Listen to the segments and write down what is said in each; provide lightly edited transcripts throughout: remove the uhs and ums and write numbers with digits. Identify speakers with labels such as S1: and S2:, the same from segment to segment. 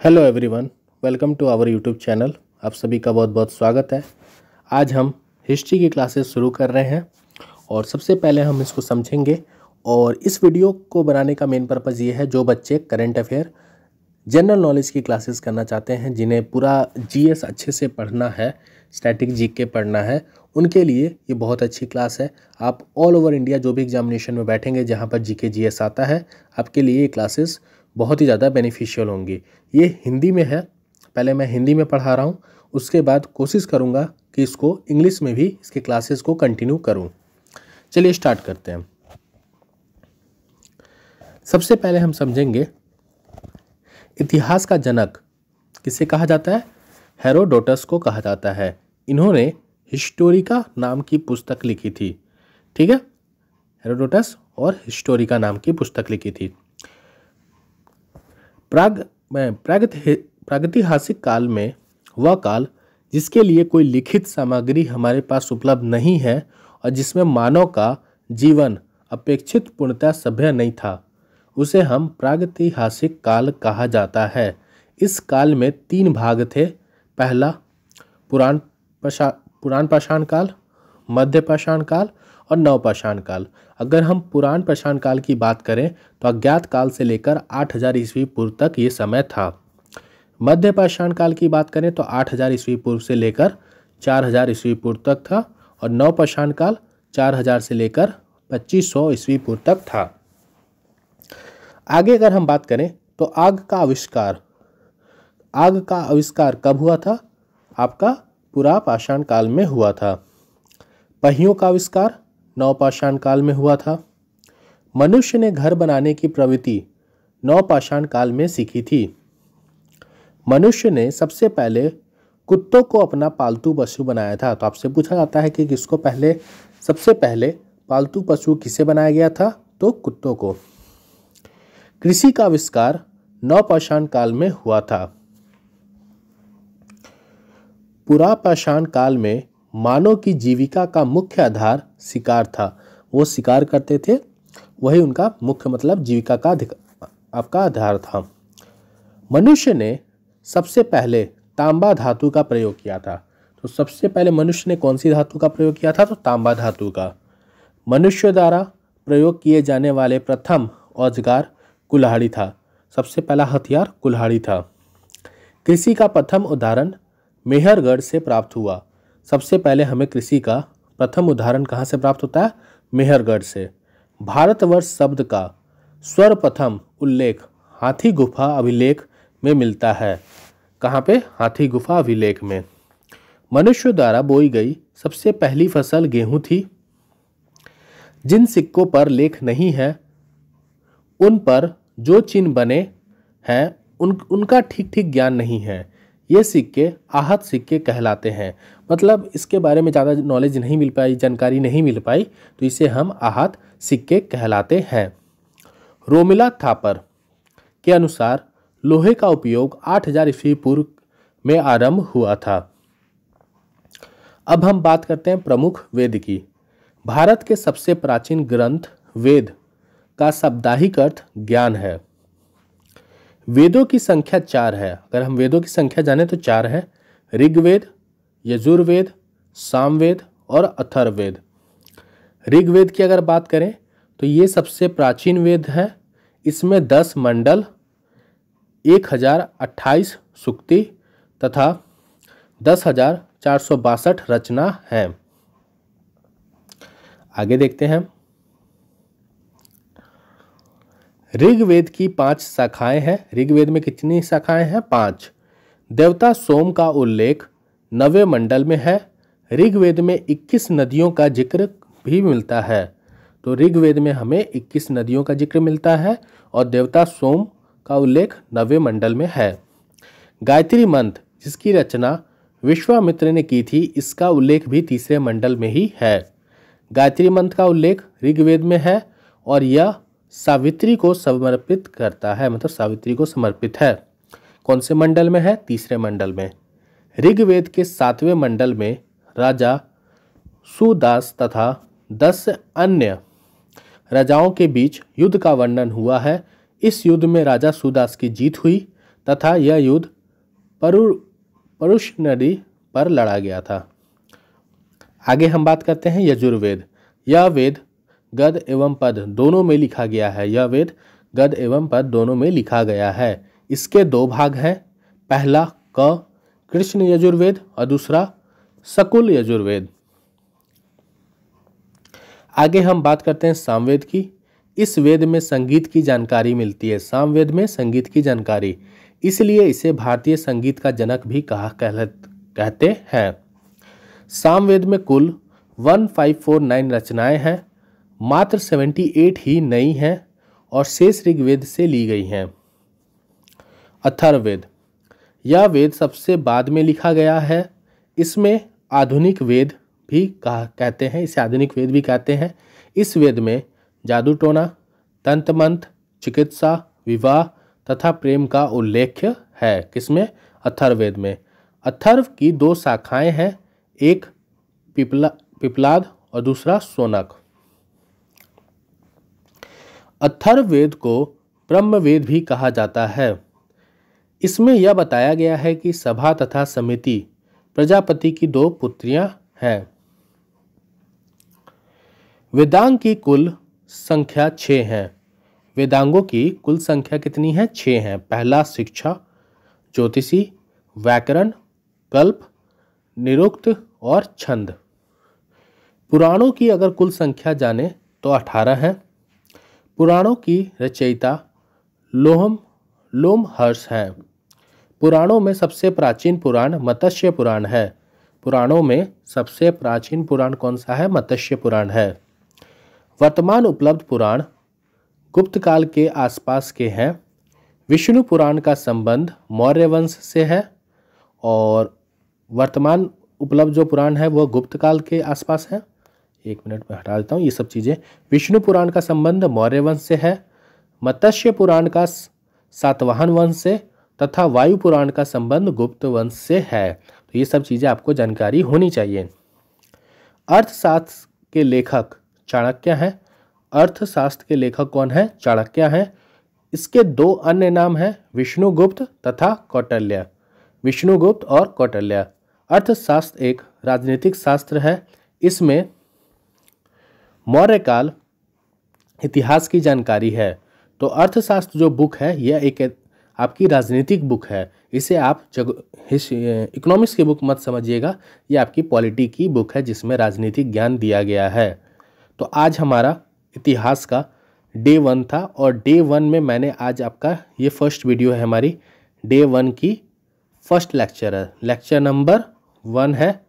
S1: Hello everyone, welcome to our YouTube channel. आप सभी का बहुत बहुत स्वागत है। आज हम हिस्ट्री की क्लासेस शुरू कर रहे हैं और सबसे पहले हम इसको समझेंगे। और इस वीडियो को बनाने का मेन पर्पज़ ये है, जो बच्चे करंट अफेयर जनरल नॉलेज की क्लासेस करना चाहते हैं, जिन्हें पूरा जीएस अच्छे से पढ़ना है, स्टैटिक जीके पढ़ना है, उनके लिए ये बहुत अच्छी क्लास है। आप ऑल ओवर इंडिया जो भी एग्जामिनेशन में बैठेंगे जहाँ पर जीके जीएस आता है, आपके लिए ये क्लासेस बहुत ही ज़्यादा बेनिफिशियल होंगी। ये हिंदी में है, पहले मैं हिंदी में पढ़ा रहा हूँ, उसके बाद कोशिश करूँगा कि इसको इंग्लिश में भी इसके क्लासेस को कंटिन्यू करूँ। चलिए स्टार्ट करते हैं। सबसे पहले हम समझेंगे इतिहास का जनक किसे कहा जाता है। हेरोडोटस को कहा जाता है। इन्होंने हिस्टोरिका नाम की पुस्तक लिखी थी। ठीक है, हेरोडोटस और हिस्टोरिका नाम की पुस्तक लिखी थी। प्रागैतिहासिक काल में वह काल जिसके लिए कोई लिखित सामग्री हमारे पास उपलब्ध नहीं है और जिसमें मानव का जीवन अपेक्षित पूर्णतः सभ्य नहीं था, उसे हम प्रागैतिहासिक काल कहा जाता है। इस काल में 3 भाग थे। पहला पुराण पाषाण काल, मध्य पाषाण काल और नवपाषाण काल। अगर हम पुराण पाषाण काल की बात करें तो अज्ञात काल से लेकर 8000 ईस्वी पूर्व तक ये समय था। मध्य पाषाण काल की बात करें तो 8000 ईस्वी पूर्व से लेकर 4000 ईस्वी पूर्व तक था और नवपाषाण काल 4000 से लेकर 2500 ईस्वी पूर्व तक था। आगे अगर हम बात करें तो आग का आविष्कार कब हुआ था? आपका पुरापाषाण काल में हुआ था। पहियों का आविष्कार नवपाषाण काल में हुआ था। मनुष्य ने घर बनाने की प्रवृत्ति नवपाषाण काल में सीखी थी। मनुष्य ने सबसे पहले कुत्तों को अपना पालतू पशु बनाया था। तो आपसे पूछा जाता है कि सबसे पहले पालतू पशु किसे बनाया गया था? तो कुत्तों को। कृषि का आविष्कार नवपाषाण काल में हुआ था। पुरापाषाण काल में मानव की जीविका का मुख्य आधार शिकार था। वो शिकार करते थे, वही उनका मुख्य मतलब जीविका का आपका आधार था। मनुष्य ने सबसे पहले तांबा धातु का प्रयोग किया था। तो सबसे पहले मनुष्य ने कौन सी धातु का प्रयोग किया था? तो तांबा धातु का। मनुष्य द्वारा प्रयोग किए जाने वाले प्रथम औजार कुल्हाड़ी था। सबसे पहला हथियार कुल्हाड़ी था। कृषि का प्रथम उदाहरण मेहरगढ़ से प्राप्त हुआ। सबसे पहले हमें कृषि का प्रथम उदाहरण कहाँ से प्राप्त होता है? मेहरगढ़ से। भारतवर्ष शब्द का सर्वप्रथम उल्लेख हाथी गुफा अभिलेख में मिलता है। कहाँ पे? हाथी गुफा अभिलेख में। मनुष्य द्वारा बोई गई सबसे पहली फसल गेहूं थी। जिन सिक्कों पर लेख नहीं है, उन पर जो चिन्ह बने हैं उनका ठीक ठीक ज्ञान नहीं है। ये सिक्के आहत सिक्के कहलाते हैं। मतलब इसके बारे में ज़्यादा नॉलेज नहीं मिल पाई, जानकारी नहीं मिल पाई, तो इसे हम आहत सिक्के कहलाते हैं। रोमिला थापर के अनुसार लोहे का उपयोग 8000 ईस्वी पूर्व में आरंभ हुआ था। अब हम बात करते हैं प्रमुख वेद की। भारत के सबसे प्राचीन ग्रंथ वेद का शाब्दिक अर्थ ज्ञान है। वेदों की संख्या 4 है। अगर हम वेदों की संख्या जाने तो 4 है। ऋग्वेद, यजुर्वेद, सामवेद और अथर्ववेद। ऋग्वेद की अगर बात करें तो ये सबसे प्राचीन वेद है। इसमें 10 मंडल, 1028 सूक्ति तथा 10,462 रचना है। आगे देखते हैं। ऋग्वेद की 5 शाखाएं हैं। ऋग्वेद में कितनी शाखाएं हैं? 5। देवता सोम का उल्लेख 9वें मंडल में है। ऋग्वेद में 21 नदियों का जिक्र भी मिलता है। तो ऋग्वेद में हमें 21 नदियों का जिक्र मिलता है और देवता सोम का उल्लेख 9वें मंडल में है। गायत्री मंत्र जिसकी रचना विश्वामित्र ने की थी, इसका उल्लेख भी 3रे मंडल में ही है। गायत्री मंत्र का उल्लेख ऋग्वेद में है और यह सावित्री को समर्पित करता है, मतलब सावित्री को समर्पित है। कौन से मंडल में है? 3रे मंडल में। ऋग्वेद के 7वें मंडल में राजा सुदास तथा 10 अन्य राजाओं के बीच युद्ध का वर्णन हुआ है। इस युद्ध में राजा सुदास की जीत हुई तथा यह युद्ध परुष नदी पर लड़ा गया था। आगे हम बात करते हैं यजुर्वेद। यह वेद गद एवं पद दोनों में लिखा गया है। यह वेद गद एवं पद दोनों में लिखा गया है। इसके दो भाग हैं, पहला क कृष्ण यजुर्वेद और दूसरा सकुल यजुर्वेद। आगे हम बात करते हैं सामवेद की। इस वेद में संगीत की जानकारी मिलती है। सामवेद में संगीत की जानकारी, इसलिए इसे भारतीय संगीत का जनक भी कहते हैं। सामवेद में कुल 1549 रचनाएं हैं, मात्र 78 ही नई हैं और शेष ऋग्वेद से ली गई हैं। अथर्ववेद, यह वेद सबसे बाद में लिखा गया है। इसमें आधुनिक वेद भी कहते हैं, इसे आधुनिक वेद भी कहते हैं। इस वेद में जादू टोना, तंत्र मंत्र, चिकित्सा, विवाह तथा प्रेम का उल्लेख है। किसमें? अथर्ववेद में। अथर्व की दो शाखाएं हैं, एक पिपलाद और दूसरा सोनक। अथर्ववेद को ब्रह्मवेद भी कहा जाता है। इसमें यह बताया गया है कि सभा तथा समिति प्रजापति की दो पुत्रियां हैं। वेदांग की कुल संख्या 6 है। वेदांगों की कुल संख्या कितनी है? 6 है। पहला शिक्षा, ज्योतिषी, व्याकरण, कल्प, निरुक्त और छंद। पुराणों की अगर कुल संख्या जाने तो 18 है। पुराणों की रचयिता लोमहर्ष हैं। पुराणों में सबसे प्राचीन पुराण मत्स्य पुराण है। पुराणों में सबसे प्राचीन पुराण कौन सा है? मत्स्य पुराण है। वर्तमान उपलब्ध पुराण गुप्त काल के आसपास के हैं। विष्णु पुराण का संबंध मौर्य वंश से है और वर्तमान उपलब्ध जो पुराण है वह गुप्त काल के आसपास है। एक मिनट में हटा देता हूँ ये सब चीज़ें। विष्णु पुराण का संबंध मौर्य वंश से है, मत्स्य पुराण का सातवाहन वंश से तथा वायु पुराण का संबंध गुप्त वंश से है। तो ये सब चीज़ें आपको जानकारी होनी चाहिए। अर्थशास्त्र के लेखक चाणक्य हैं। अर्थशास्त्र के लेखक कौन है? चाणक्य हैं। इसके दो अन्य नाम हैं, विष्णुगुप्त तथा कौटिल्य। विष्णुगुप्त और कौटिल्य। अर्थशास्त्र एक राजनीतिक शास्त्र है। इसमें मौर्य काल इतिहास की जानकारी है। तो अर्थशास्त्र जो बुक है यह एक आपकी राजनीतिक बुक है। इसे आप इकोनॉमिक्स की बुक मत समझिएगा, ये आपकी पॉलिटी की बुक है जिसमें राजनीतिक ज्ञान दिया गया है। तो आज हमारा इतिहास का डे 1 था और डे 1 में मैंने आज आपका ये फर्स्ट वीडियो है हमारी डे 1 की फर्स्ट लेक्चर है, लेक्चर नंबर 1 है।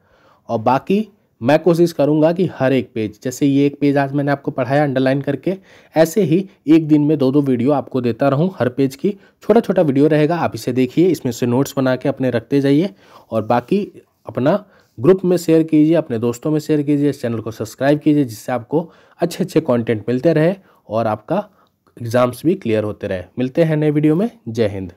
S1: और बाकी मैं कोशिश करूंगा कि हर एक पेज, जैसे ये एक पेज आज मैंने आपको पढ़ाया अंडरलाइन करके, ऐसे ही एक दिन में 2-2 वीडियो आपको देता रहूं। हर पेज की छोटा छोटा वीडियो रहेगा, आप इसे देखिए, इसमें से नोट्स बना के अपने रखते जाइए और बाकी अपना ग्रुप में शेयर कीजिए, अपने दोस्तों में शेयर कीजिए, इस चैनल को सब्सक्राइब कीजिए जिससे आपको अच्छे अच्छे कंटेंट मिलते रहे और आपका एग्जाम्स भी क्लियर होते रहे। मिलते हैं नए वीडियो में। जय हिंद।